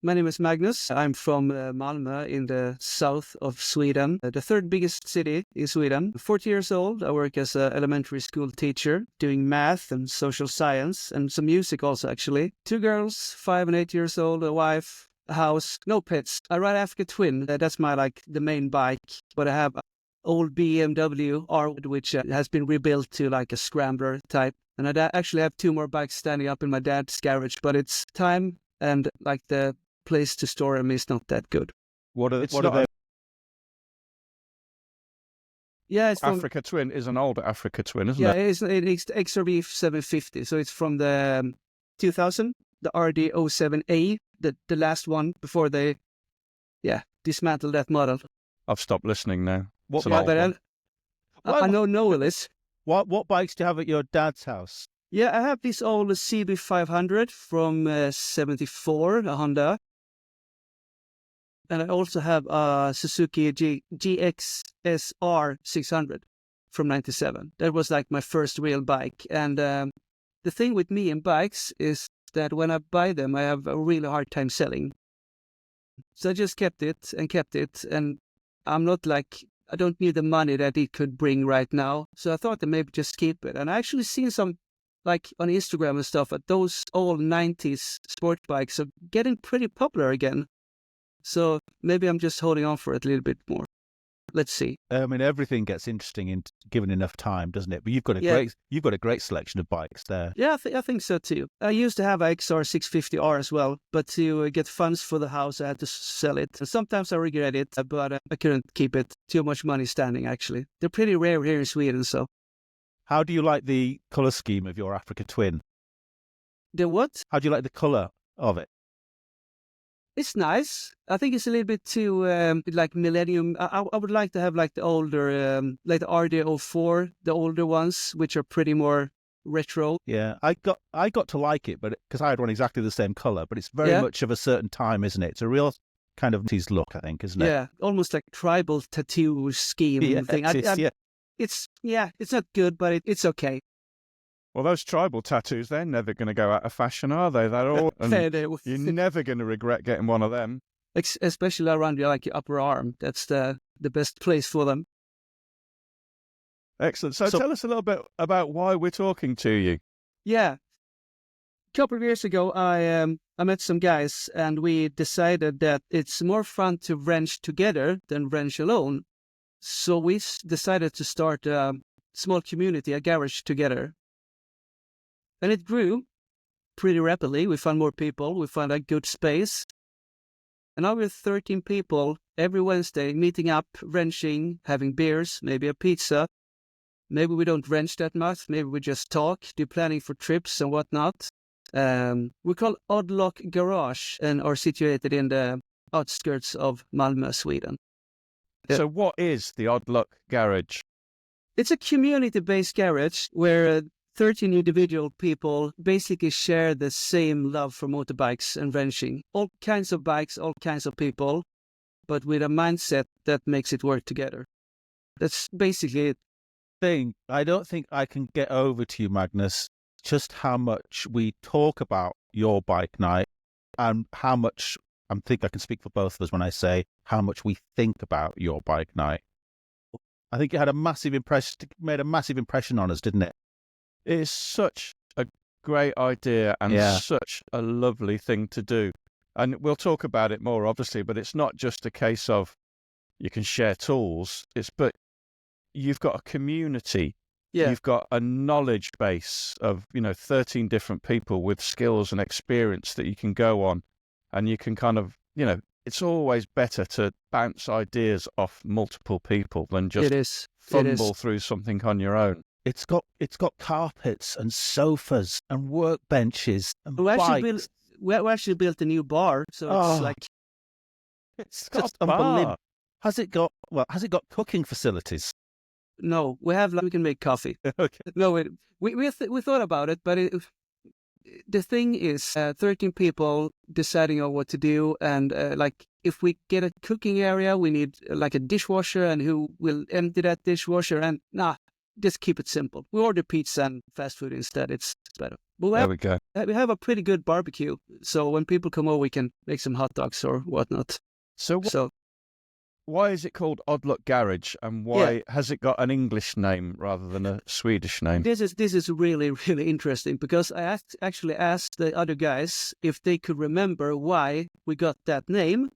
My name is Magnus. I'm from Malmö in the south of Sweden, the third biggest city in Sweden. 40 years old. I work as an elementary school teacher, doing math and social science and some music also, actually. 2 girls, 5 and 8 years old, a wife, a house, no pets. I ride Africa Twin. That's my, the main bike. But I have old BMW R, which has been rebuilt to like a scrambler type. And I actually have 2 more bikes standing up in my dad's garage, but it's time and the place to store them is not that good. What are they? Yeah, it's from Africa Twin is an older Africa Twin, isn't it? Yeah, it's XRB 750. So it's from the 2000, the RD07A, the last one before they, dismantled that model. I've stopped listening now. I know Noel is. What bikes do you have at your dad's house? Yeah, I have this old CB500 from 74, a Honda. And I also have a Suzuki GXSR 600 from 97. That was like my first real bike. And the thing with me and bikes is that when I buy them, I have a really hard time selling. So I just kept it. And I'm not I don't need the money that it could bring right now. So I thought that maybe just keep it. And I actually seen some, on Instagram and stuff, that those old 90s sport bikes are getting pretty popular again. So maybe I'm just holding on for it a little bit more. Let's see. I mean, everything gets interesting in given enough time, doesn't it? But you've got a great selection of bikes there. Yeah, I think so too. I used to have a XR 650R as well, but to get funds for the house, I had to sell it. And sometimes I regret it, but I couldn't keep it. Too much money standing, actually. They're pretty rare here in Sweden, so. How do you like the colour scheme of your Africa Twin? The what? How do you like the colour of it? It's nice. I think it's a little bit too millennium. I would like to have the older, the RD04, the older ones, which are pretty more retro. Yeah, I got to like it, but because I had one exactly the same colour, but it's very much of a certain time, isn't it? It's a real kind of 90s look, I think, isn't it? Yeah, almost like tribal tattoo scheme thing. It's not good, but it's okay. Well, those tribal tattoos, they're never going to go out of fashion, are they? They're all. You're never going to regret getting one of them. Especially around your upper arm. That's the best place for them. Excellent. So tell us a little bit about why we're talking to you. Yeah. A couple of years ago, I met some guys, and we decided that it's more fun to wrench together than wrench alone. So we decided to start a small community, a garage together. And it grew pretty rapidly. We found more people. We found a good space. And now we're 13 people every Wednesday meeting up, wrenching, having beers, maybe a pizza. Maybe we don't wrench that much. Maybe we just talk, do planning for trips and whatnot. We call Odd Lock Garage and are situated in the outskirts of Malmö, Sweden. So what is the Odd Lock Garage? It's a community-based garage where 13 individual people basically share the same love for motorbikes and wrenching. All kinds of bikes, all kinds of people, but with a mindset that makes it work together. That's basically it. I don't think I can get over to you, Magnus, just how much we talk about your bike night and how much, I think I can speak for both of us when I say how much we think about your bike night. I think it made a massive impression on us, didn't it? It is such a great idea and such a lovely thing to do. And we'll talk about it more, obviously, but it's not just a case of you can share tools. But you've got a community. Yeah. You've got a knowledge base of, 13 different people with skills and experience that you can go on. And you can kind of, it's always better to bounce ideas off multiple people than just fumble through something on your own. It's got carpets and sofas and workbenches and bikes. We actually built a new bar, so it's just unbelievable. Has it got cooking facilities? No, we can make coffee. Okay. No, we thought about it, but the thing is, 13 people deciding on what to do, and if we get a cooking area, we need a dishwasher, and who will empty that dishwasher? And just keep it simple. We order pizza and fast food instead. It's better. But There we go. we have a pretty good barbecue. So when people come over, we can make some hot dogs or whatnot. So why is it called Odd Luck Garage, and why has it got an English name rather than a Swedish name? This is really, really interesting, because I actually asked the other guys if they could remember why we got that name.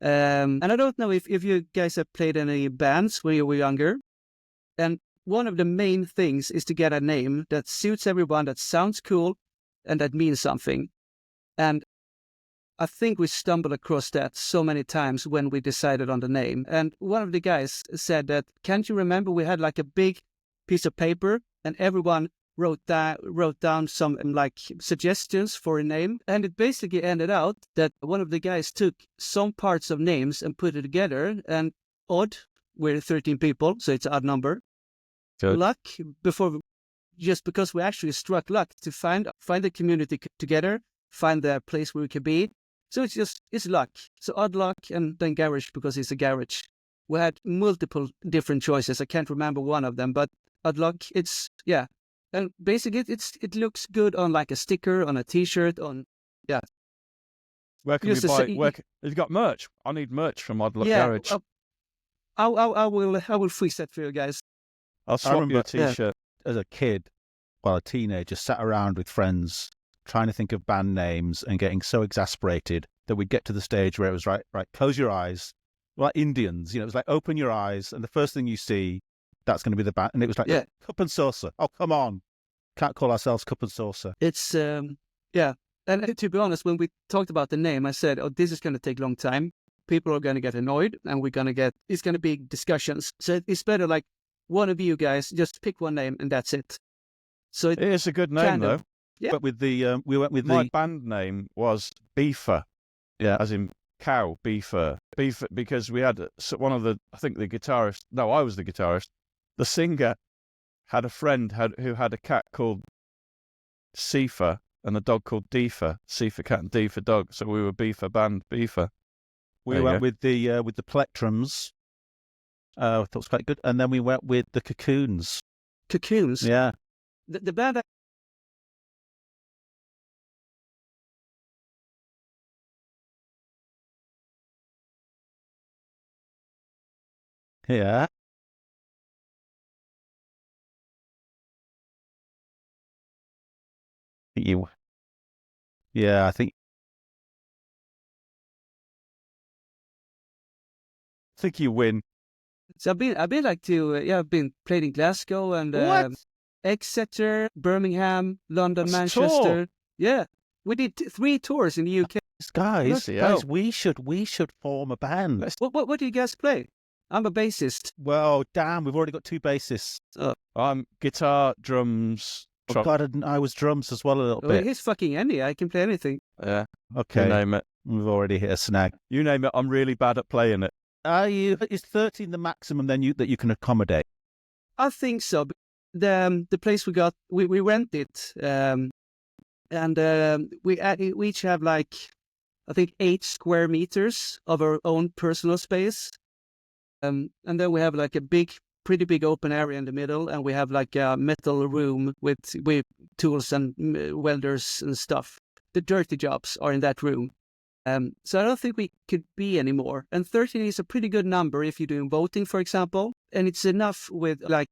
And I don't know if you guys have played any bands when you were younger. And one of the main things is to get a name that suits everyone, that sounds cool, and that means something. And I think we stumbled across that so many times when we decided on the name. And one of the guys said that, can't you remember we had like a big piece of paper and everyone wrote down some like suggestions for a name. And it basically ended out that one of the guys took some parts of names and put it together. And odd, we're 13 people, so it's an odd number. Good. Luck, just because we actually struck luck to find the community together, find the place where we could be. So it's luck. So Odd Luck, and then Garage because it's a garage. We had multiple different choices. I can't remember one of them, but Odd Luck, and basically it looks good on like a sticker, on a T-shirt, on Where can we buy? Have you got merch? I need merch from Odd Luck Garage. I will fix that for you guys. I'll swap you a T-shirt. As a kid, a teenager, sat around with friends trying to think of band names and getting so exasperated that we'd get to the stage where it was right, close your eyes. Like Indians, it was like, open your eyes, and the first thing you see, that's going to be the band. And it was like, Cup and Saucer. Oh, come on. Can't call ourselves Cup and Saucer. It's, And to be honest, when we talked about the name, I said, this is going to take a long time. People are going to get annoyed, and it's going to be discussions. So it's better like one of you guys just pick one name and that's it. So it is a good name though. Yeah. But with the we went with my band name was Beefer. Yeah, as in cow, Beefer. Beefer, because we had one of the, I think the guitarist. No, I was the guitarist. The singer had a friend who had a cat called Seafer and a dog called Deefer. Seafer cat and Deefer dog. So we were Beefer band, Beefer. We went with the Plectrums. I thought it was quite good. And then we went with the Cocoons. Cocoons? Yeah. The band... Yeah. I think you win. So I've been played in Glasgow and Exeter, Birmingham, London, Manchester. Tour. Yeah, we did 3 tours in the UK. Guys, we should form a band. What do you guys play? I'm a bassist. Well, damn, we've already got 2 bassists. I'm guitar, drums. Oh God, I was drums as well a little bit. He's fucking any. I can play anything. Yeah. Okay. You name it. We've already hit a snag. You name it. I'm really bad at playing it. Is 13 the maximum then that you can accommodate? I think so. The place we got, we rented, and we each have like, I think 8 square meters of our own personal space, and then we have like a pretty big open area in the middle, and we have like a metal room with tools and welders and stuff. The dirty jobs are in that room. So I don't think we could be anymore. And 13 is a pretty good number if you're doing voting, for example. And it's enough with like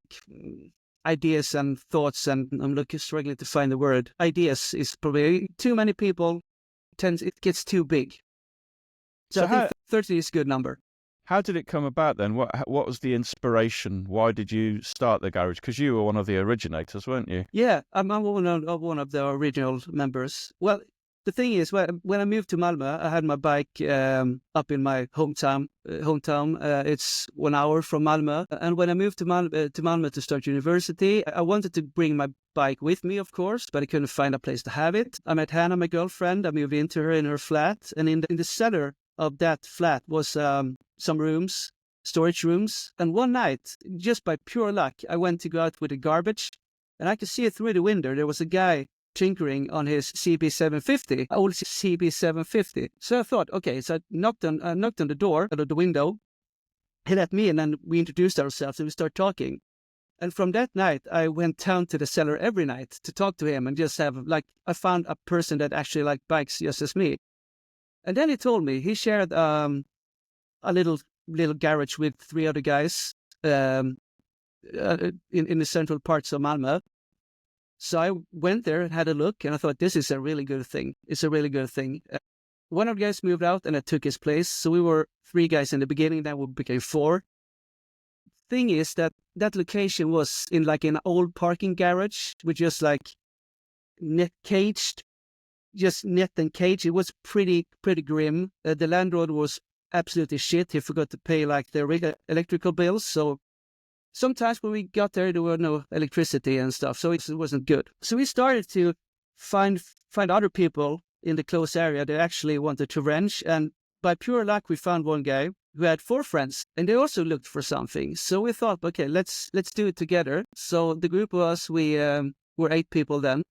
ideas and thoughts, and I'm struggling to find the word. Ideas is probably too many people, it gets too big. So I think 13 is a good number. How did it come about then? What was the inspiration? Why did you start the garage? Because you were one of the originators, weren't you? Yeah, I'm one of the original members. Well, the thing is, when I moved to Malmö, I had my bike up in my hometown. It's 1 hour from Malmö. And when I moved to Malmö to start university, I wanted to bring my bike with me, of course, but I couldn't find a place to have it. I met Hannah, my girlfriend. I moved into her in her flat. And in the cellar of that flat was some rooms, storage rooms. And one night, just by pure luck, I went to go out with the garbage. And I could see it through the window. There was a guy tinkering on his CB750, old CB750. So I thought, okay, so I knocked on the door, out of the window. He let me in, and we introduced ourselves, and we started talking. And from that night, I went down to the cellar every night to talk to him and just have, like, I found a person that actually liked bikes just as me. And then he told me he shared a little garage with 3 other guys in the central parts of Malmö. So I went there and had a look, and I thought, this is a really good thing. It's a really good thing. One of the guys moved out, and I took his place. So we were 3 guys in the beginning, then we became 4. Thing is that location was in like an old parking garage with just like net and cage. It was pretty grim. The landlord was absolutely shit. He forgot to pay like the electrical bills. So sometimes when we got there were no electricity and stuff. So it wasn't good. So we started to find other people in the close area that actually wanted to wrench. And by pure luck, we found one guy who had 4 friends, and they also looked for something. So we thought, okay, let's do it together. So the group of us, we were 8 people then,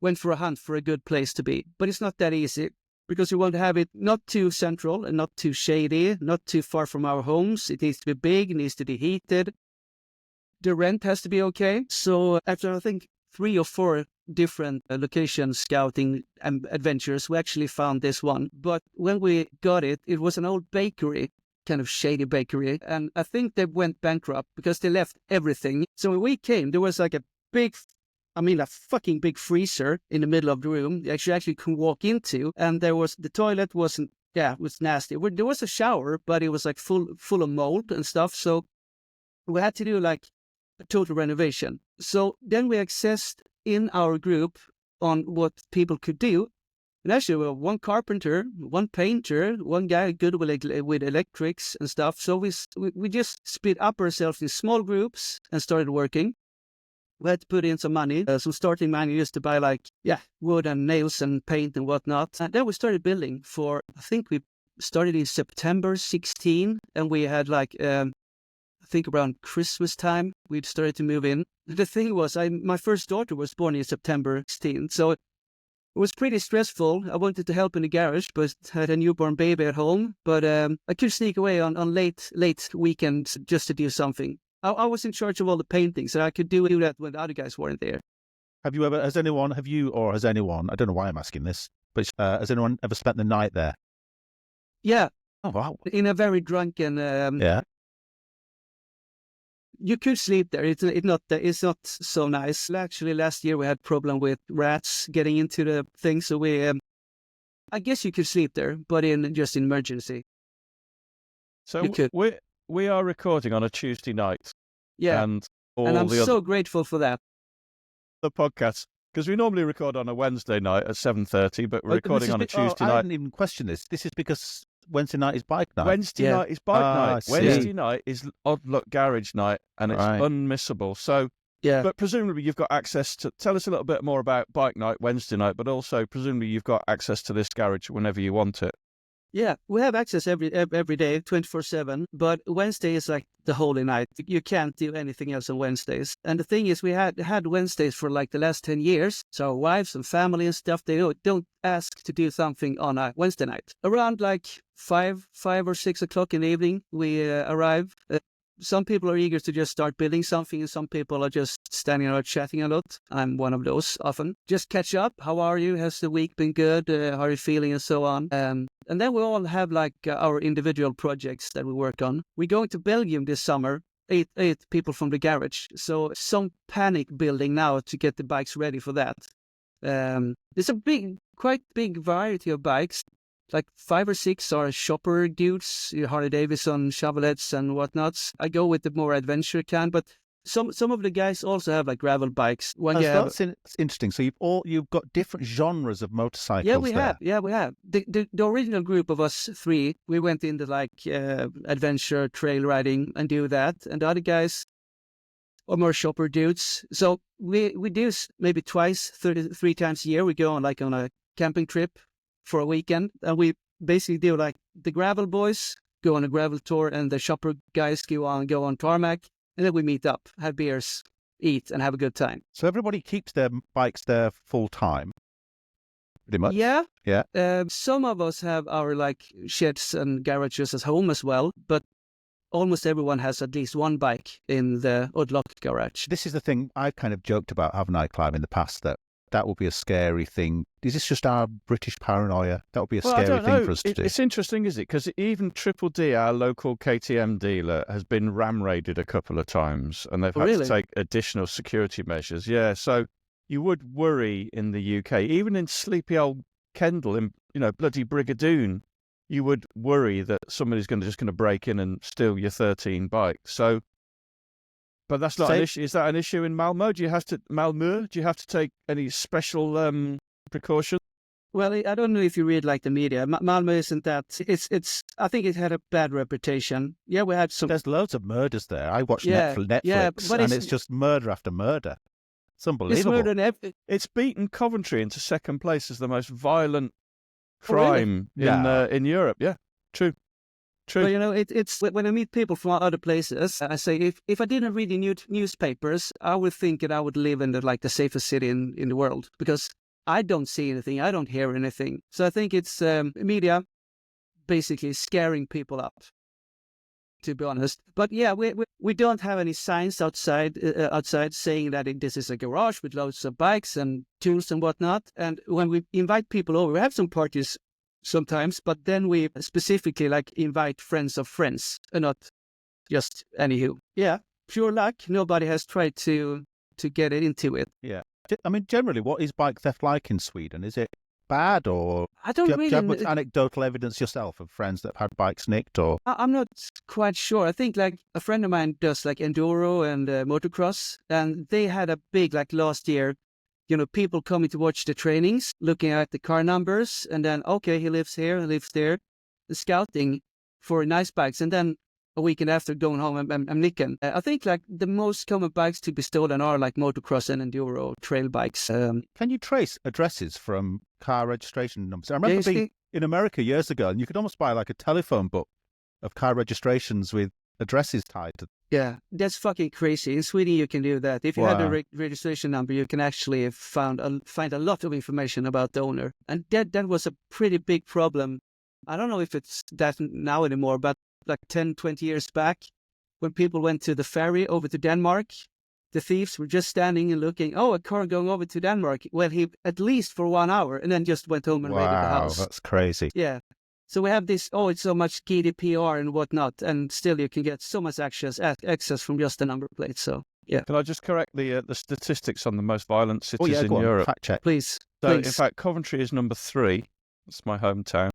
went for a hunt for a good place to be. But it's not that easy, because we want to have it not too central and not too shady, not too far from our homes. It needs to be big, it needs to be heated. The rent has to be okay. So after, I think, 3 or 4 different location scouting adventures, we actually found this one. But when we got it, it was an old bakery, kind of shady bakery. And I think they went bankrupt because they left everything. So when we came, there was like a fucking big freezer in the middle of the room that you actually could walk into. And the toilet was nasty. There was a shower, but it was like full of mold and stuff. So we had to do like a total renovation. So then we assessed in our group on what people could do. And actually, we were 1 carpenter, 1 painter, 1 guy good with electrics and stuff. So we just split up ourselves in small groups and started working. We had to put in some money, some starting money just to buy wood and nails and paint and whatnot. And then we started building I think we started in September 16, and we had I think around Christmas time, we'd started to move in. The thing was, my first daughter was born in September 16, so it was pretty stressful. I wanted to help in the garage, but had a newborn baby at home. But I could sneak away on late weekends just to do something. I was in charge of all the paintings, so I could do that when the other guys weren't there. Has anyone, I don't know why I'm asking this, but has anyone ever spent the night there? Yeah. Oh, wow. In a very drunken... yeah. You could sleep there. It's not so nice. Actually, last year we had problem with rats getting into the thing, so I guess you could sleep there, but in emergency. So we are recording on a Tuesday night. Yeah, and I'm so grateful for that. The podcast, because we normally record on a Wednesday night at 7:30, but we're recording on a Tuesday night. I didn't even question this. This is because Wednesday night is bike night. Wednesday night is bike night. Wednesday night is Odd Luck Garage night, and it's unmissable. So, but presumably you've got access to. Tell us a little bit more about bike night Wednesday night, but also presumably you've got access to this garage whenever you want it. Yeah, we have access every day, 24/7. But Wednesday is like the holy night. You can't do anything else on Wednesdays. And the thing is, we had Wednesdays for like the last 10 years. So our wives and family and stuff, they don't ask to do something on a Wednesday night. Around like 5 or 6 o'clock in the evening, we arrive. Some people are eager to just start building something, and some people are just standing around chatting a lot. I'm one of those often. Just catch up. How are you? Has the week been good? How are you feeling? And so on. And then we all have like our individual projects that we work on. We're going to Belgium this summer. 8 people from the garage. So some panic building now to get the bikes ready for that. There's a quite big variety of bikes. Like 5 or 6 are shopper dudes, Harley Davidson, Chevrolets and whatnots. I go with the more adventure kind, but some of the guys also have like gravel bikes. That's interesting. So you've got different genres of motorcycles. Yeah, we have. The original group of us 3, we went into like adventure, trail riding, and do that. And the other guys are more shopper dudes. So we do maybe 3 times a year. We go on a camping trip for a weekend, and we basically do like the gravel boys go on a gravel tour, and the shopper guys go on tarmac, and then we meet up, have beers, eat, and have a good time. So everybody keeps their bikes there full time, pretty much. Yeah. Yeah. Some of us have our like sheds and garages at home as well, but almost everyone has at least one bike in the unlocked garage. This is the thing I kind of joked about, haven't I, Clive, in the past, that would be a scary thing. Is this just our British paranoia? That would be a scary thing for us to do. It's interesting, is it? Because even Triple D, our local KTM dealer, has been ram raided a couple of times, and they've had to take additional security measures. Yeah, so you would worry in the UK, even in sleepy old Kendal, in bloody Brigadoon, you would worry that somebody's just going to break in and steal your 13 bikes. So, but that's not an issue. Is that an issue in Malmö? Do you have to take any special precautions? Well, I don't know if you read like the media. Malmö isn't that. It's. I think it had a bad reputation. Yeah, we had some. There's loads of murders there. I watch Netflix, and it's just murder after murder. It's unbelievable. It's beaten Coventry into second place as the most violent crime in Europe. Yeah, true. Well, it's when I meet people from other places, I say if I didn't read the newspapers, I would think that I would live in the safest city in the world, because I don't see anything, I don't hear anything. So I think it's media basically scaring people up, to be honest. But yeah, we don't have any signs outside saying that this is a garage with loads of bikes and tools and whatnot. And when we invite people over, we have some parties sometimes, but then we specifically invite friends of friends and not just anywho. Yeah, pure luck. Nobody has tried to get into it. Yeah. I mean, generally, what is bike theft like in Sweden? Is it bad, or do you have much anecdotal evidence yourself of friends that have had bikes nicked? Or I'm not quite sure. I think a friend of mine does enduro and motocross, and they had a big last year. People coming to watch the trainings, looking at the car numbers, and then okay, he lives here, he lives there, scouting for nice bikes, and then a weekend after going home, I'm nicking. I think the most common bikes to be stolen are motocross and enduro trail bikes. Can you trace addresses from car registration numbers? I remember being in America years ago, and you could almost buy a telephone book of car registrations with addresses tied to. Yeah, that's fucking crazy. In Sweden, you can do that. If you had a registration number, you can actually find a lot of information about the owner. And that was a pretty big problem. I don't know if it's that now anymore, but 10, 20 years back, when people went to the ferry over to Denmark, the thieves were just standing and looking, a car going over to Denmark. Well, he at least for 1 hour, and then just went home and raided the house. Wow, that's crazy. Yeah. So we have this, it's so much GDPR and whatnot, and still you can get so much access from just the number plate. So, yeah. Can I just correct the statistics on the most violent cities in go Europe? On, fact check. Please. So, in fact, Coventry is number 3. That's my hometown.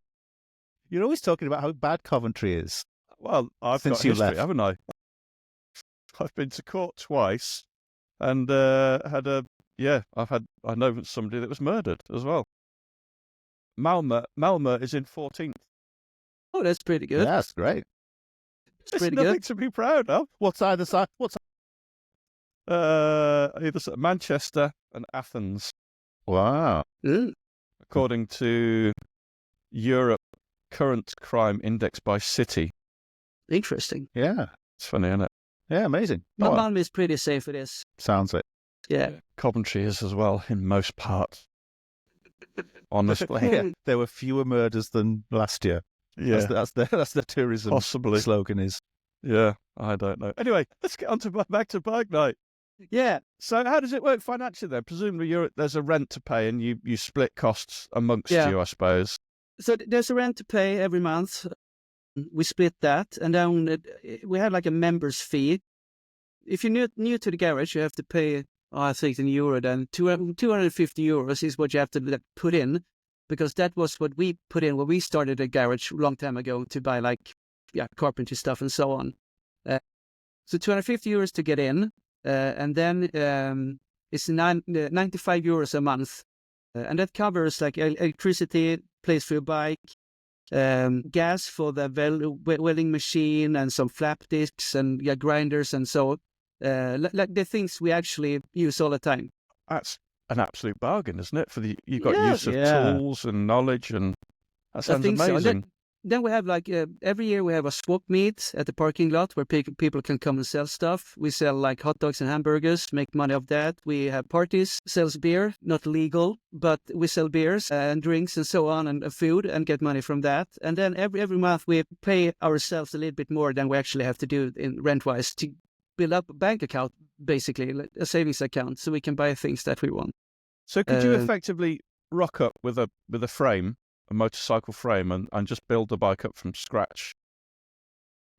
You're always talking about how bad Coventry is. Well, I've got history, haven't I? I've been to court twice, and I know somebody that was murdered as well. Malmö is in 14th. Oh, that's pretty good. Yeah, that's great. It's pretty nothing good to be proud of. What's either side? Either Manchester and Athens. Wow. According to Europe Current Crime Index by City. Interesting. Yeah. It's funny, isn't it? Yeah, amazing. Malmö is pretty safe, it is. Sounds it. Yeah. Coventry is as well, in most parts. Honestly. Yeah. There were fewer murders than last year. Yeah. That's the tourism possibly slogan is. Yeah, I don't know. Anyway, let's get on to back to bike night. Yeah. So how does it work financially then? Presumably there's a rent to pay and you split costs amongst you, I suppose. So there's a rent to pay every month. We split that, and then we have a member's fee. If you're new to the garage, you have to pay, I think in euro then, 250 euros is what you have to put in, because that was what we put in when we started a garage a long time ago to buy carpentry stuff and so on. So 250 euros to get in, and then it's 95 euros a month. And that covers electricity, place for your bike, gas for the welding machine, and some flap discs and grinders and so on. The things we actually use all the time. That's an absolute bargain, isn't it? You've got use of tools and knowledge, and that sounds amazing. So. Then we have every year we have a swap meet at the parking lot where people can come and sell stuff. We sell like hot dogs and hamburgers, make money off that. We have parties, sells beer, not legal, but we sell beers and drinks and so on and food and get money from that. And then every month we pay ourselves a little bit more than we actually have to do in rent-wise to build up a bank account, basically, like a savings account, so we can buy things that we want. So could you effectively rock up with a frame, a motorcycle frame, and just build the bike up from scratch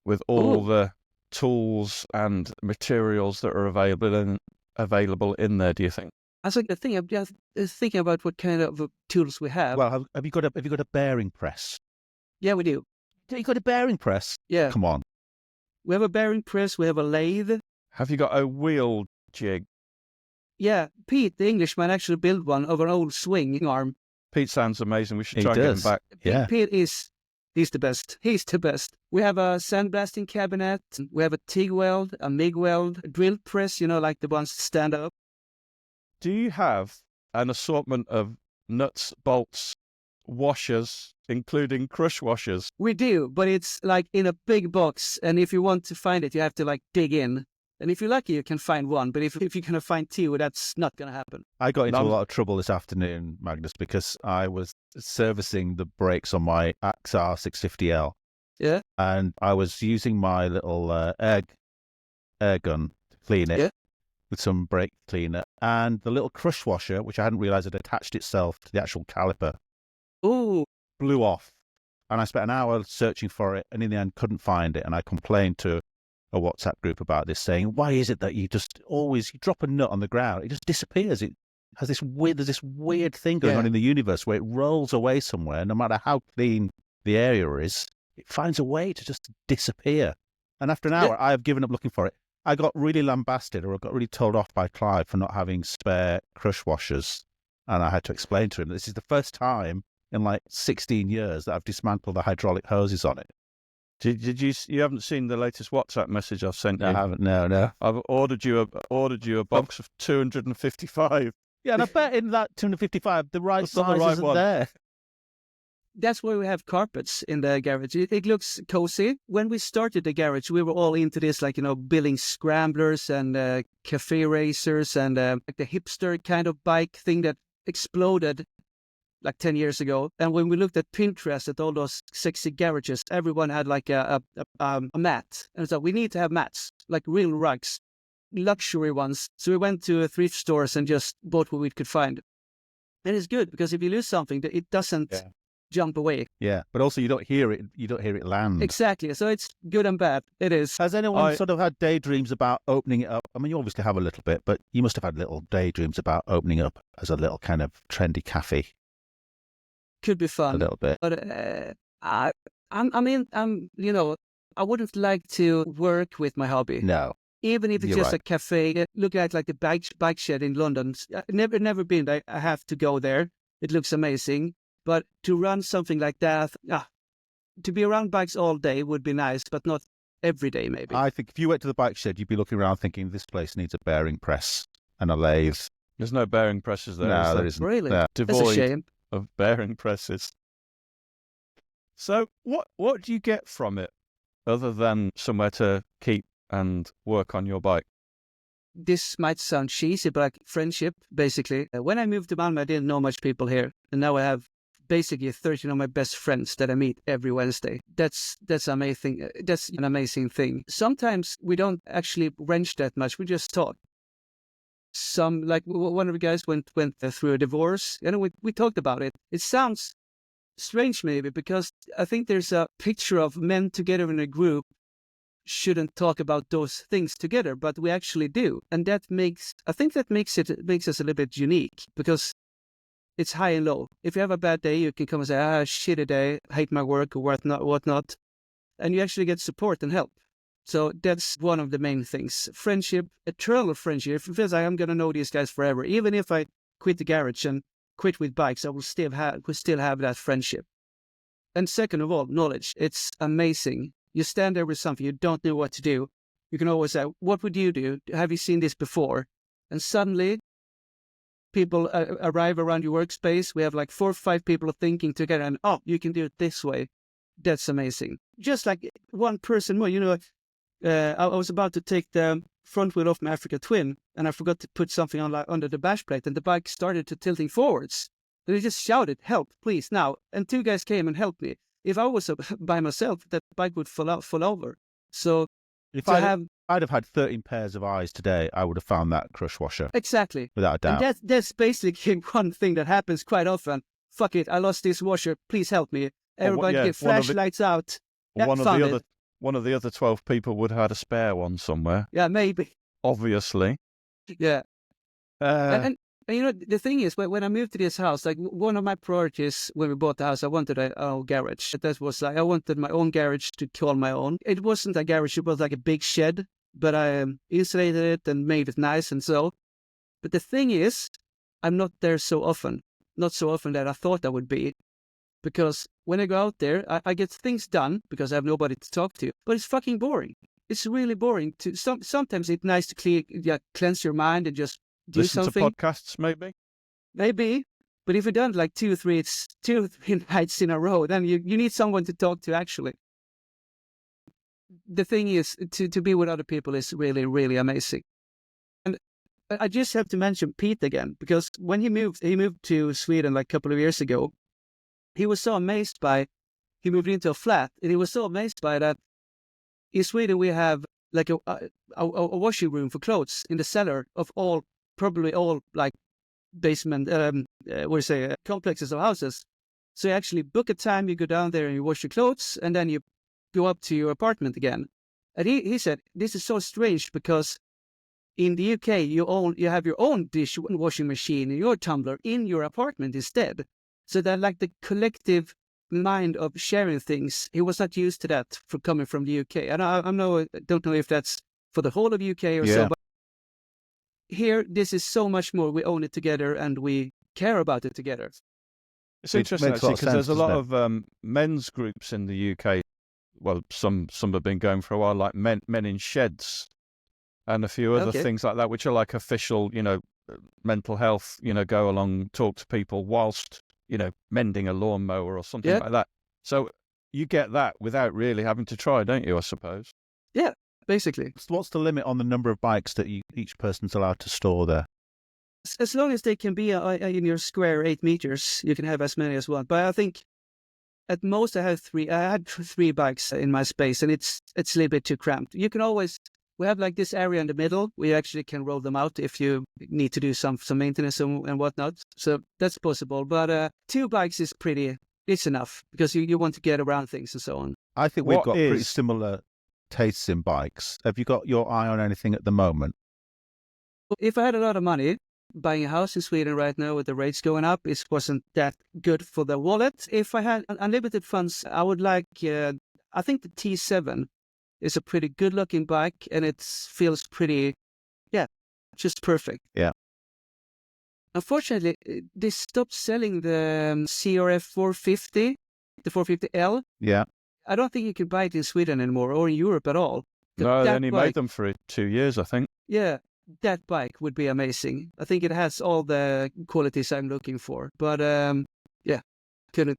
with all the tools and materials that are available in there, do you think? I think I'm just thinking about what kind of tools we have. Well, have you got a bearing press? Yeah, we do. You got a bearing press? Yeah. Come on. We have a bearing press, we have a lathe. Have you got a wheel jig? Yeah, Pete, the Englishman, actually built one of an old swing arm. Pete sounds amazing. We should try He and get him does. back. Yeah. Pete he's the best. He's the best. We have a sandblasting cabinet. We have a TIG weld, a MIG weld, a drill press, like the ones that stand up. Do you have an assortment of nuts, bolts, washers, including crush washers? We do, but it's like in a big box. And if you want to find it, you have to dig in. And if you're lucky, you can find one. But if you're going to find two, that's not going to happen. I got into a lot of trouble this afternoon, Magnus, because I was servicing the brakes on my XR 650L. Yeah. And I was using my little air gun to clean it with some brake cleaner. And the little crush washer, which I hadn't realized had attached itself to the actual caliper, blew off. And I spent an hour searching for it, and in the end couldn't find it. And I complained to a WhatsApp group about this, saying, why is it that you drop a nut on the ground, it just disappears? It has there's this weird thing going on in the universe where it rolls away somewhere, no matter how clean the area is, it finds a way to just disappear. And after an hour, I have given up looking for it. I got really lambasted, or I got really told off by Clive for not having spare crush washers. And I had to explain to him that this is the first time in 16 years that I've dismantled the hydraulic hoses on it. Did you haven't seen the latest WhatsApp message I've sent you? I haven't. No. I've ordered you a box of 255. Yeah, and I bet in that 255, the right size isn't there. That's why we have carpets in the garage. It looks cozy. When we started the garage, we were all into this, building scramblers and cafe racers and the hipster kind of bike thing that exploded 10 years ago. And when we looked at Pinterest at all those sexy garages, everyone had a mat. And so we need to have mats, real rugs, luxury ones. So we went to thrift stores and just bought what we could find. And it's good because if you lose something, it doesn't jump away. Yeah, but also you don't hear it land. Exactly. So it's good and bad. It is. Has anyone sort of had daydreams about opening it up? I mean, you obviously have a little bit, but you must have had little daydreams about opening up as a little kind of trendy cafe. Could be fun a little bit, but I wouldn't like to work with my hobby. No, even if it's just a cafe. Look at the bike shed in London. I've never been. I have to go there. It looks amazing. But to run something like that, to be around bikes all day would be nice, but not every day. Maybe. I think if you went to the bike shed, you'd be looking around thinking this place needs a bearing press and a lathe. There's no bearing presses there. No, there isn't. Really? No. That's a shame. Of bearing presses. So what do you get from it other than somewhere to keep and work on your bike? This might sound cheesy, but friendship, basically. When I moved to Malmö, I didn't know much people here. And now I have basically 13 of my best friends that I meet every Wednesday. That's amazing. That's an amazing thing. Sometimes we don't actually wrench that much. We just talk. One of the guys went through a divorce, and we talked about it. It sounds strange maybe because I think there's a picture of men together in a group shouldn't talk about those things together, but we actually do. And that makes us a little bit unique because it's high and low. If you have a bad day, you can come and say, shitty day, hate my work or whatnot. And you actually get support and help. So that's one of the main things. Friendship, eternal friendship. If it feels like I'm going to know these guys forever, even if I quit the garage and quit with bikes, I will still have that friendship. And second of all, knowledge. It's amazing. You stand there with something, you don't know what to do. You can always say, what would you do? Have you seen this before? And suddenly, people arrive around your workspace. We have 4 or 5 people thinking together and, you can do it this way. That's amazing. Just like one person more, I was about to take the front wheel off my Africa Twin, and I forgot to put something on under the bash plate, and the bike started to tilting forwards. And they just shouted, "Help, please, now!" And 2 guys came and helped me. If I was by myself, that bike would fall over. So if I'd have had 13 pairs of eyes today, I would have found that crush washer. Exactly. Without a doubt. And that's basically one thing that happens quite often. Fuck it, I lost this washer, please help me. Everybody get flashlights out. One of the other 12 people would have had a spare one somewhere. Yeah, maybe. Obviously. Yeah. And the thing is, when I moved to this house, like one of my priorities when we bought the house, I wanted a garage. That was like, I wanted my own garage to call my own. It wasn't a garage, it was like a big shed, but I insulated it and made it nice and so. But the thing is, I'm not there so often. Not so often that I thought I would be. Because when I go out there, I get things done because I have nobody to talk to. But it's fucking boring. It's really boring. Sometimes it's nice to cleanse your mind and just do Listen something. To podcasts, maybe? Maybe. But if you've done like 2 or 3 nights in a row, then you need someone to talk to, actually. The thing is, to be with other people is really, really amazing. And I just have to mention Pete again, because when he moved to Sweden like a couple of years ago, he was so amazed he moved into a flat, and he was so amazed by that. In Sweden, we have like a washing room for clothes in the cellar of probably all like basement, complexes of houses. So you actually book a time, you go down there and you wash your clothes, and then you go up to your apartment again. And he said, this is so strange because in the UK, you have your own washing machine and your tumbler in your apartment instead. So that like the collective mind of sharing things, he was not used to that for coming from the UK. And I don't know if that's for the whole of UK or so, but here, this is so much more. We own it together and we care about it together. It's interesting, actually, because there's a lot of men's groups in the UK. Well, some have been going for a while, like men in sheds and a few other things like that, which are like official, mental health, go along, talk to people whilst, mending a lawnmower or something like that. So you get that without really having to try, don't you, I suppose? Yeah, basically. What's the limit on the number of bikes that each person's allowed to store there? As long as they can be in your square 8 meters, you can have as many as one. But I think at most I had 3 bikes in my space, and it's a little bit too cramped. You can always, we have like this area in the middle where you actually can roll them out if you need to do some maintenance and whatnot. So that's possible. But 2 bikes is it's enough because you want to get around things and so on. I think we've got pretty similar tastes in bikes. Have you got your eye on anything at the moment? If I had a lot of money, buying a house in Sweden right now with the rates going up, it wasn't that good for the wallet. If I had unlimited funds, I would like, I think the T7 is a pretty good looking bike, and it feels pretty, just perfect. Yeah. Unfortunately, they stopped selling the CRF 450, the 450L. Yeah. I don't think you can buy it in Sweden anymore or in Europe at all. No, they only made them for 2 years, I think. Yeah, that bike would be amazing. I think it has all the qualities I'm looking for. But, couldn't.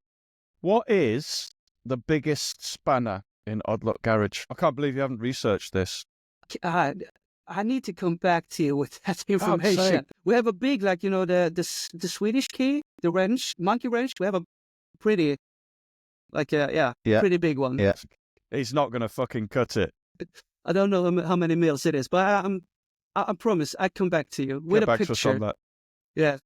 What is the biggest spanner in Odd Luck Garage? I can't believe you haven't researched this. I need to come back to you with that information. We have a big, the Swedish key, the wrench, monkey wrench. We have a pretty, pretty big one. Yeah. He's not going to fucking cut it. I don't know how many mils it is, but I promise I come back to you with a picture. That. Yeah.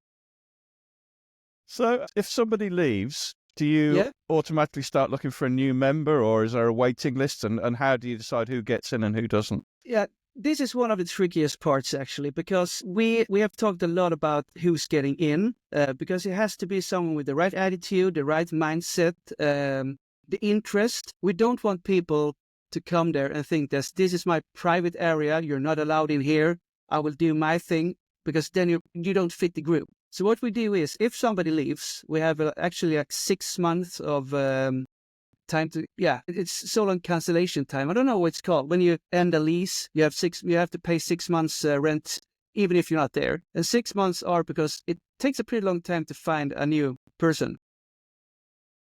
So if somebody leaves, do you automatically start looking for a new member, or is there a waiting list? And how do you decide who gets in and who doesn't? Yeah. This is one of the trickiest parts, actually, because we have talked a lot about who's getting in, because it has to be someone with the right attitude, the right mindset, the interest. We don't want people to come there and think that this is my private area, you're not allowed in here, I will do my thing, because then you don't fit the group. So what we do is, if somebody leaves, we have actually like 6 months of time to, it's so long cancellation time. I don't know what it's called. When you end a lease, you have to pay 6 months rent, even if you're not there. And 6 months are because it takes a pretty long time to find a new person.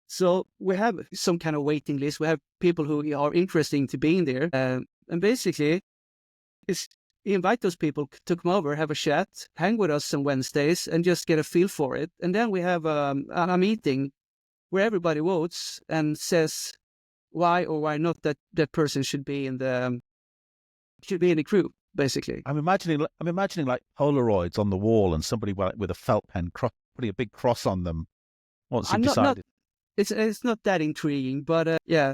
So we have some kind of waiting list. We have people who are interesting to be in there. And basically, you invite those people to come over, have a chat, hang with us on Wednesdays, and just get a feel for it. And then we have a meeting where everybody votes and says why or why not that person should be in the crew. Basically, I'm imagining like Polaroids on the wall and somebody with a felt pen putting a big cross on them once you've decided. It's not that intriguing, but yeah.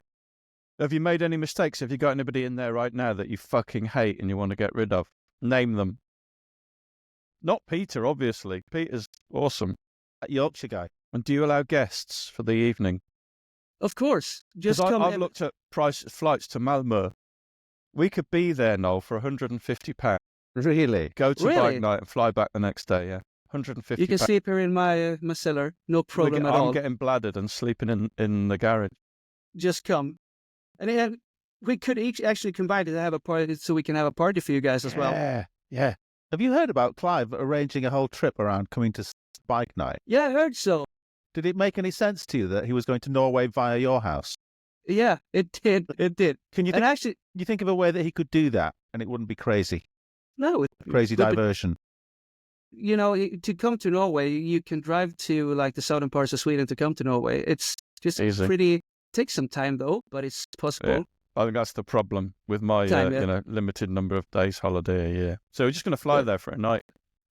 Have you made any mistakes? Have you got anybody in there right now that you fucking hate and you want to get rid of? Name them. Not Peter, obviously. Peter's awesome. That Yorkshire guy. And do you allow guests for the evening? Of course. Just come. I've looked at flights to Malmö. We could be there, Noel, for £150. Really? Go to bike night and fly back the next day, yeah. £150. You can sleep here in my cellar. No problem at all. I'm getting bladdered and sleeping in the garage. Just come. And we could each actually combine to have a party so we can have a party for you guys as well. Yeah. Have you heard about Clive arranging a whole trip around coming to bike night? Yeah, I heard so. Did it make any sense to you that he was going to Norway via your house? Yeah, it did. It did. Can you think of a way that he could do that and it wouldn't be crazy? No. Crazy diversion. You know, to come to Norway, you can drive to like the southern parts of Sweden to come to Norway. It's just easy. Takes some time though, but it's possible. Yeah. I think that's the problem with my limited number of days holiday a year. So we're just going to fly there for a night,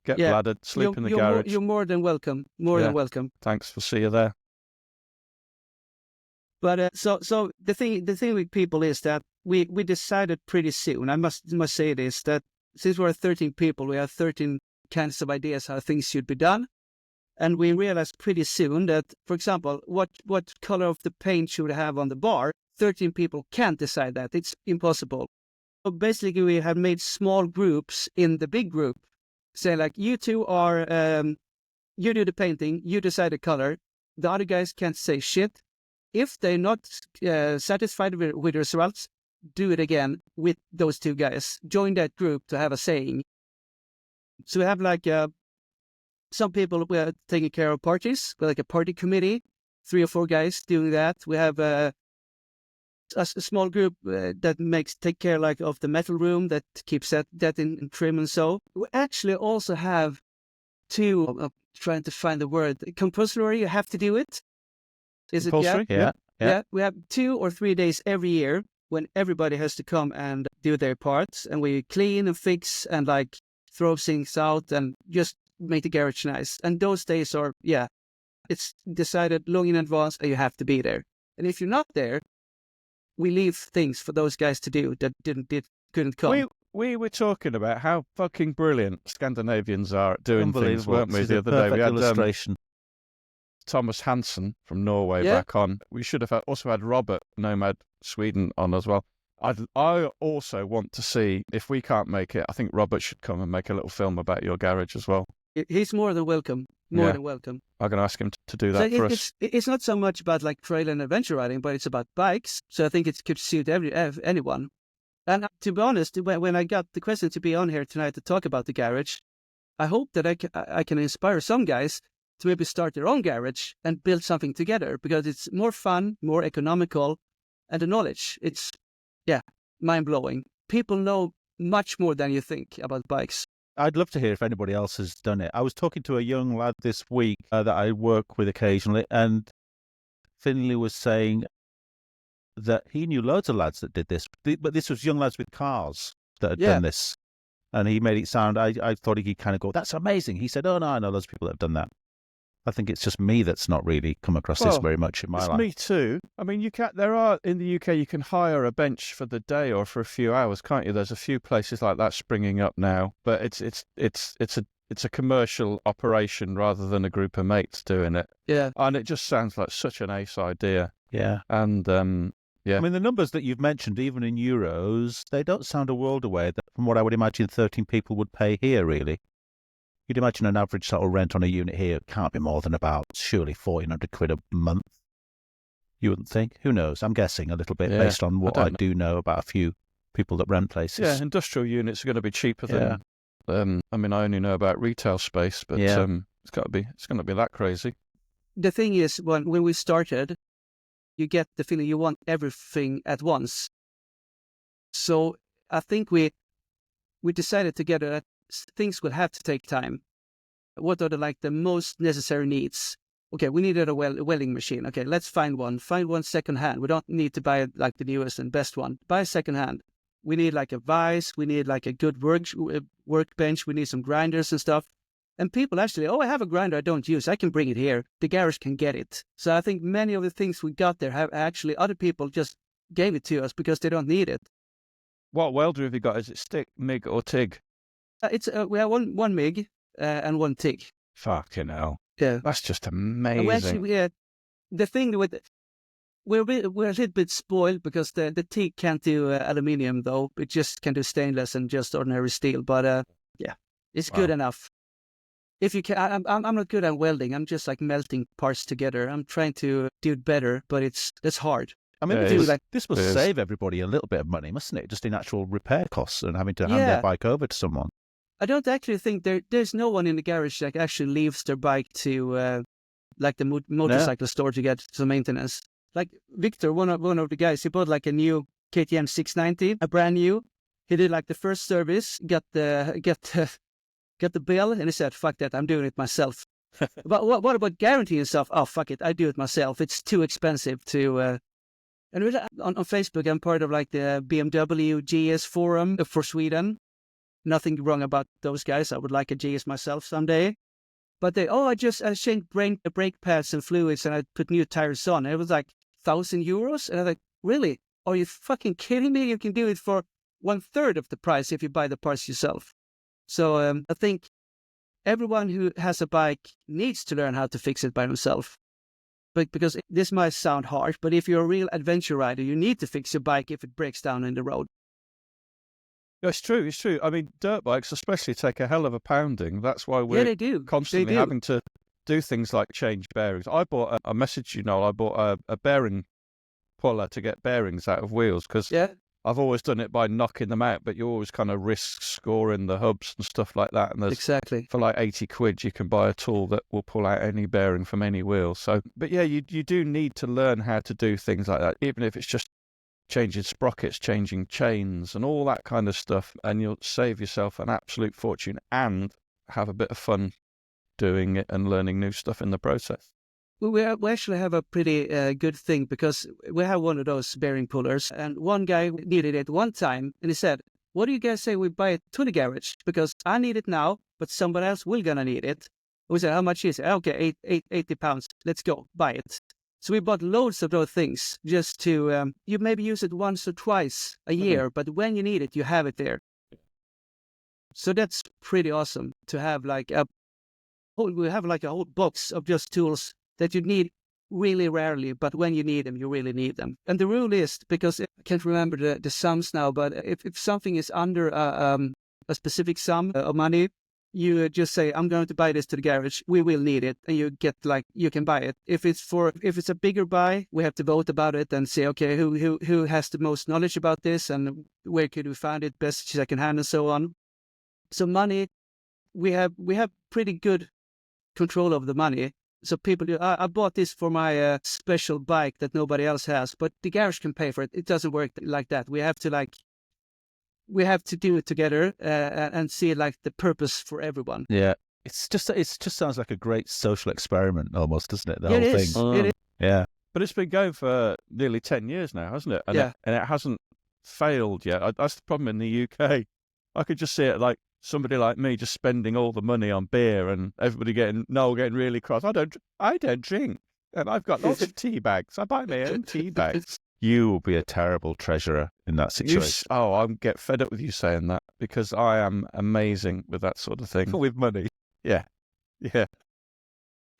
get bladdered, sleep in the garage. You're more than welcome. More than welcome. Thanks. We'll see you there. But so the thing with people is that we decided pretty soon. I must say this, that since we're 13 people, we have 13 kinds of ideas how things should be done. And we realized pretty soon that, for example, what color of the paint should we have on the bar? 13 people can't decide that. It's impossible. So basically, we have made small groups in the big group. Say, like, you two are, you do the painting, you decide the color. The other guys can't say shit. If they're not satisfied with the results, do it again with those two guys. Join that group to have a saying. So we have like some people who are taking care of parties, like a party committee, 3 or 4 guys doing that. We have a small group that take care like of the metal room, that keeps that in trim and so. We actually also have 2. I'm trying to find the word. Compulsory. You have to do it. Is compulsory? it? Yeah. We have 2 or 3 days every year when everybody has to come and do their parts, and we clean and fix and like throw things out and just make the garage nice. And those days are, it's decided long in advance and you have to be there. And if you're not there, we leave things for those guys to do that couldn't come. We were talking about how fucking brilliant Scandinavians are at doing things, weren't we, the other day? We had illustration. Thomas Hansen from Norway back on. We should have also had Robert, Nomad Sweden, on as well. I also want to see, if we can't make it, I think Robert should come and make a little film about your garage as well. He's more than welcome. More than welcome. I'm going to ask him to do that for us. It's not so much about like trail and adventure riding, but it's about bikes. So I think it could suit anyone. And to be honest, when I got the question to be on here tonight to talk about the garage, I hope that I can inspire some guys to maybe start their own garage and build something together, because it's more fun, more economical, and the knowledge, it's mind-blowing. People know much more than you think about bikes. I'd love to hear if anybody else has done it. I was talking to a young lad this week that I work with occasionally, and Finley was saying that he knew loads of lads that did this, but this was young lads with cars that had done this. And he made it sound, I thought he'd kind of go, that's amazing. He said, oh no, I know loads of people that have done that. I think it's just me that's not really come across this very much in my life. Me too. I mean, in the UK, you can hire a bench for the day or for a few hours, can't you? There's a few places like that springing up now, but it's a commercial operation rather than a group of mates doing it. Yeah. And it just sounds like such an ace idea. Yeah. And I mean, the numbers that you've mentioned, even in euros, they don't sound a world away from what I would imagine 13 people would pay here, really. You'd imagine an average sort of rent on a unit here can't be more than about, surely, 1,400 quid a month. You wouldn't think? Who knows? I'm guessing a little bit based on what I do know about a few people that rent places. Yeah, industrial units are going to be cheaper than... I mean, I only know about retail space, but it's going to be that crazy. The thing is, when we started, you get the feeling you want everything at once. So I think we decided together that things will have to take time. What are the most necessary needs? Okay, we needed a welding machine. Okay, let's find one. Find one second hand. We don't need to buy like the newest and best one. Buy second hand. We need like a vise. We need like a good workbench. We need some grinders and stuff. And people actually, I have a grinder I don't use. I can bring it here. The garage can get it. So I think many of the things we got there have actually other people just gave it to us because they don't need it. What welder have you got? Is it stick, MIG, or TIG? We have one MIG and one TIG. Fucking hell. Yeah. That's just amazing. Actually, the thing with we're a little bit spoiled because the TIG can't do aluminium though. It just can do stainless and just ordinary steel. But it's good enough. If you can, I'm not good at welding. I'm just like melting parts together. I'm trying to do it better, but it's hard. I mean, this will save everybody a little bit of money, mustn't it? Just in actual repair costs and having to hand their bike over to someone. I don't actually think there's no one in the garage that actually leaves their bike to like the motorcycle store to get some maintenance. Like Victor, one of the guys, he bought like a new KTM 690, a brand new. He did like the first service, got the bill, and he said, "Fuck that, I'm doing it myself." But what about guaranteeing stuff? Oh, fuck it, I do it myself. It's too expensive to. And on Facebook, I'm part of like the BMW GS forum for Sweden. Nothing wrong about those guys. I would like a GS myself someday. But I changed brake pads and fluids and I put new tires on. It was like €1,000. And I'm like, really? Are you fucking kidding me? You can do it for 1/3 of the price if you buy the parts yourself. So I think everyone who has a bike needs to learn how to fix it by himself. But because this might sound harsh, but if you're a real adventure rider, you need to fix your bike if it breaks down in the road. It's true. I mean, dirt bikes especially take a hell of a pounding. That's why we're constantly having to do things like change bearings. I messaged you, Noel, I bought a bearing puller to get bearings out of wheels because I've always done it by knocking them out, but you always kind of risk scoring the hubs and stuff like that. And there's for like 80 quid, you can buy a tool that will pull out any bearing from any wheel. So, but yeah, you do need to learn how to do things like that, even if it's just changing sprockets, changing chains and all that kind of stuff. And you'll save yourself an absolute fortune and have a bit of fun doing it and learning new stuff in the process. We actually have a pretty good thing because we have one of those bearing pullers and one guy needed it one time and he said, "What do you guys say we buy it to the garage? Because I need it now, but somebody else will gonna need it." We said, "How much is it?" "Okay, 80 pounds. Let's go, buy it." So we bought loads of those things just to, you maybe use it once or twice a year, but when you need it, you have it there. So that's pretty awesome to have we have like a whole box of just tools that you need really rarely, but when you need them, you really need them. And the rule is, because I can't remember the sums now, but if something is under a specific sum of money, you just say, "I'm going to buy this to the garage. We will need it," and you get you can buy it. If it's a bigger buy, we have to vote about it and say, okay, who has the most knowledge about this and where could we find it best secondhand and so on. So money, we have pretty good control of the money. So people, I bought this for my special bike that nobody else has, but the garage can pay for it. It doesn't work like that. We have to do it together and see the purpose for everyone. Yeah, it just sounds like a great social experiment almost, doesn't it? The whole thing. It is. Yeah, but it's been going for nearly 10 years now, hasn't it? And it hasn't failed yet. That's the problem in the UK. I could just see it like somebody like me just spending all the money on beer and everybody getting really cross. I don't drink, and I've got lots of tea bags. I buy my own tea bags. You will be a terrible treasurer in that situation. I get fed up with you saying that because I am amazing with that sort of thing. With money. Yeah.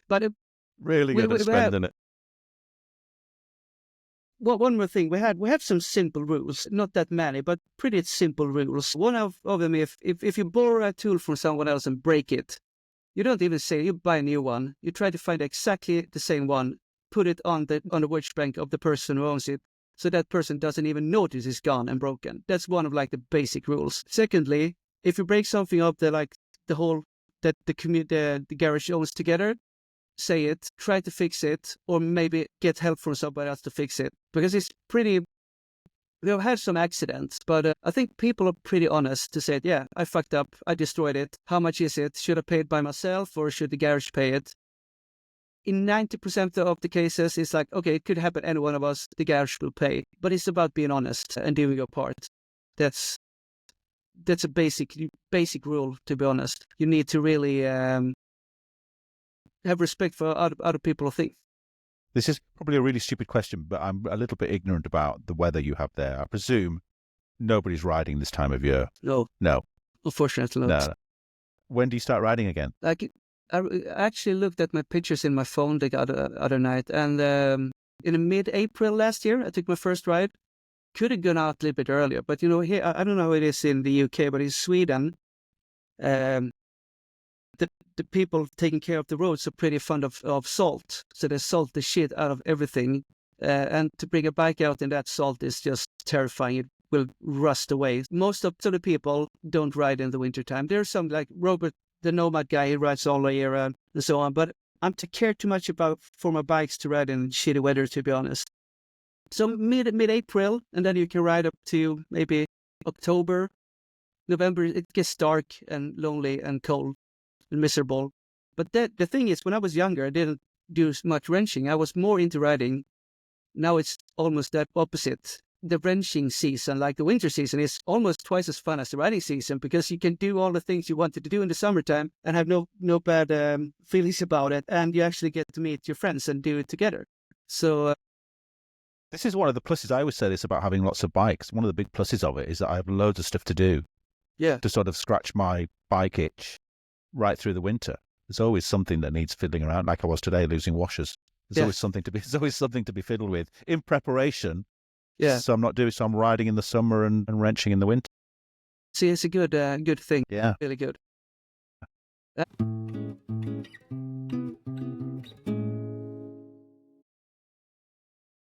But really good at spending it. Well, one more thing, we have some simple rules, not that many, but pretty simple rules. One of them, if you borrow a tool from someone else and break it, you don't even say you buy a new one. You try to find exactly the same one, put it on the workbench of the person who owns it, so that person doesn't even notice it's gone and broken. That's one of the basic rules. Secondly, if you break something up the whole that the garage owns together, say it, try to fix it, or maybe get help from somebody else to fix it. Because it's pretty... We have had some accidents, but I think people are pretty honest to say, yeah, I fucked up, I destroyed it. How much is it? Should I pay it by myself or should the garage pay it? In 90% of the cases, it's like, okay, it could happen any one of us, the garage will pay. But it's about being honest and doing your part. That's a basic rule, to be honest. You need to really have respect for other people think. This is probably a really stupid question, but I'm a little bit ignorant about the weather you have there. I presume nobody's riding this time of year. No. Unfortunately not. No. When do you start riding again? Like, I actually looked at my pictures in my phone the other night, and in mid-April last year, I took my first ride. Could have gone out a little bit earlier, but here, I don't know how it is in the UK, but in Sweden, the people taking care of the roads are pretty fond of salt. So they salt the shit out of everything. And to bring a bike out in that salt is just terrifying. It will rust away. Most of the people don't ride in the wintertime. There's some like Robert, the nomad guy, he rides all year and so on. But I'm to care too much for my bikes to ride in shitty weather, to be honest. So mid-April, and then you can ride up to maybe October, November. It gets dark and lonely and cold and miserable. But the thing is, when I was younger, I didn't do much wrenching. I was more into riding. Now it's almost that opposite. The wrenching season, like the winter season, is almost twice as fun as the riding season because you can do all the things you wanted to do in the summertime and have no bad feelings about it. And you actually get to meet your friends and do it together. So... This is one of the pluses. I always say this about having lots of bikes. One of the big pluses of it is that I have loads of stuff to do. Yeah. To sort of scratch my bike itch right through the winter. There's always something that needs fiddling around, like I was today, losing washers. There's always something to be fiddled with in preparation. Yeah. So I'm riding in the summer and wrenching in the winter. See, it's a good thing. Yeah. Really good.